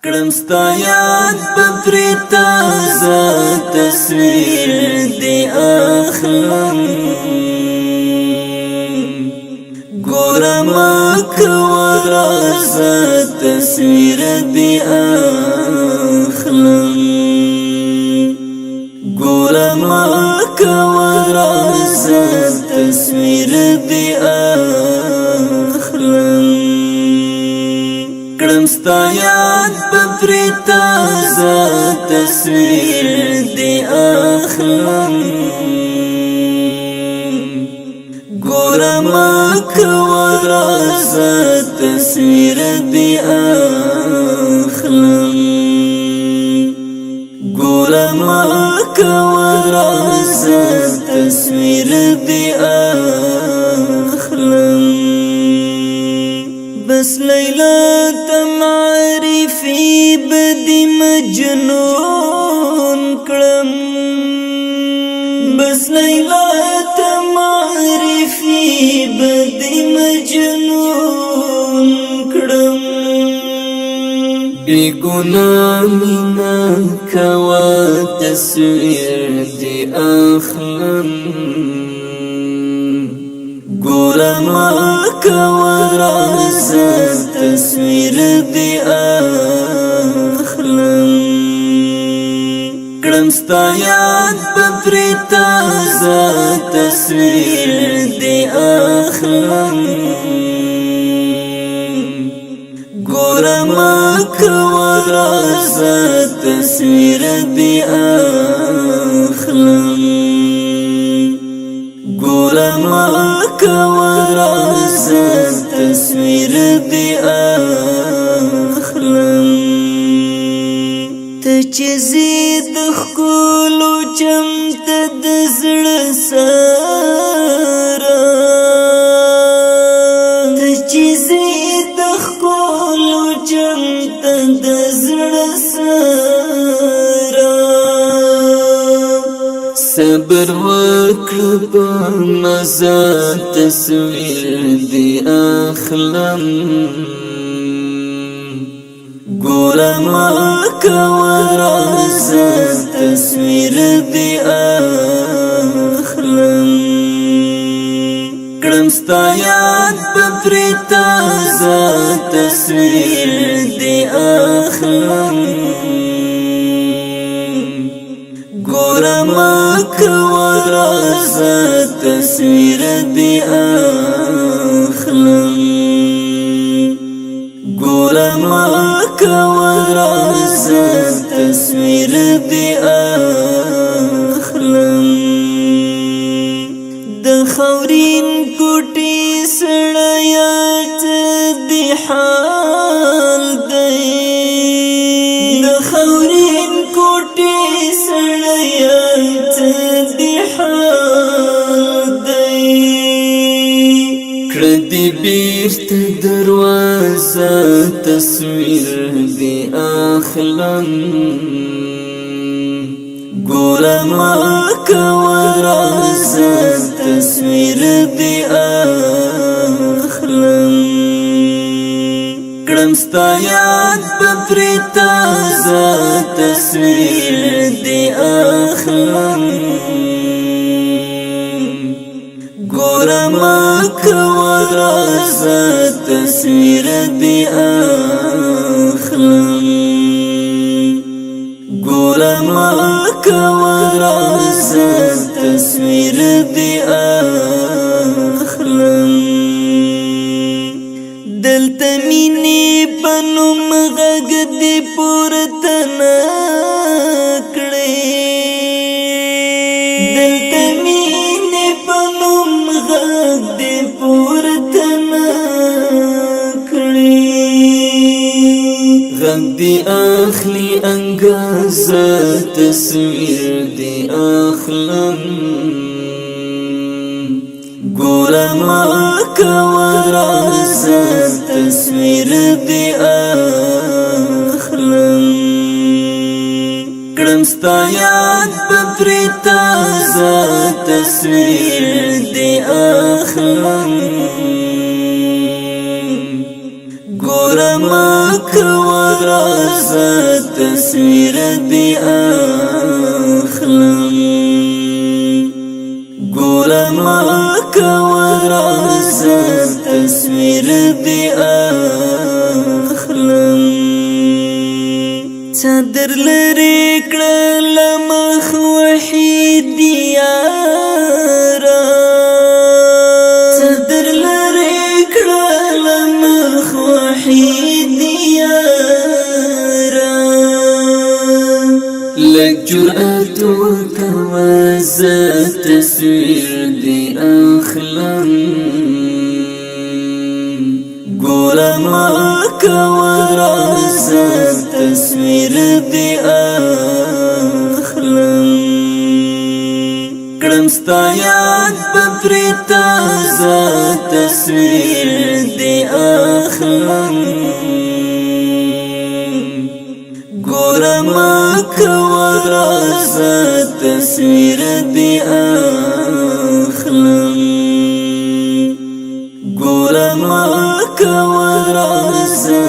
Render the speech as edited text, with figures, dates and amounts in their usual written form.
کړم ستا یاد په پرې تازه تصویر دې اخلم ګوره مه کوه رازه تصویر دې اخلم ګوره مه کوه رازه تصویر دې اخلم کړم ستا یاد په پرې تازه تصویر دې اخلم ګوره مه کوه رازه تصویر دې اخلم ګوره مه کوه رازه تصویر دې اخلم بس لیلا تمعرفی بدی مجنون کړم بس لیلا تمعرفی بدی مجنون کړم بی گناه مینا کوا تصویر دی اخلم ګوره مه کوه رازه تصویر دې اخلم کړم ستا یاد په پرې تازه تصویر دې اخلم ګوره مه کوه رازه تصویر دې اخلم ګوره مه کوه رازه تصویر دې اخلم ته چې زی د ښکلو چمته د زړه سره ته چې زی د ښکلو چمته د زړه سره صبر وکړه په مزه تصویر دې اخلم ګوره مه کوه رازه تصویر دې اخلم کړم ستا یاد په پرې تازه تصویر دې اخلم ګوره مه کوه رازه تصویر دې اخلم ګوره مه کوه رازه تصویر دې اخلم د خاورین کوټې سړیه څه دې حال دی د خاورین کوټې سړیه څه دې حال دی کړه دې بیرته دروازه تصویر دې اخلم ګوره مه کوه رازه تصویر دې اخلم کړم ستا یاد په پرې تازه تصویر دې اخلم ګوره مه کوه رازه تصویر دې اخلم ګوره مه کوه رازه تصویر دې اخلم دلته مینې په نوم غږ دې پورته نه کړې دلته مینې په نوم غږ دې پورته نه کړې غږ دې اخلي انګازه تصویر دې اخلم ګوره مه کوه رازه تصویر دې اخلم کړم ستا یاد په پرې تازه تصویر دې اخلم گورما کوا رازا تصویر دی اخلم گورما کوا رازا تصویر دی اخلم چادر لری کړل مخ وحید یارا چادر لری کړل مخ وحید یارا لک جرأت وکواز تصویر دی اخلم گورما کوا رازا تصویر دی اخلم کړم ستا یاد پپری تازه تصویر دی اخلم گورما کوا رازا تصویر دی اخلم گورما کوا رازا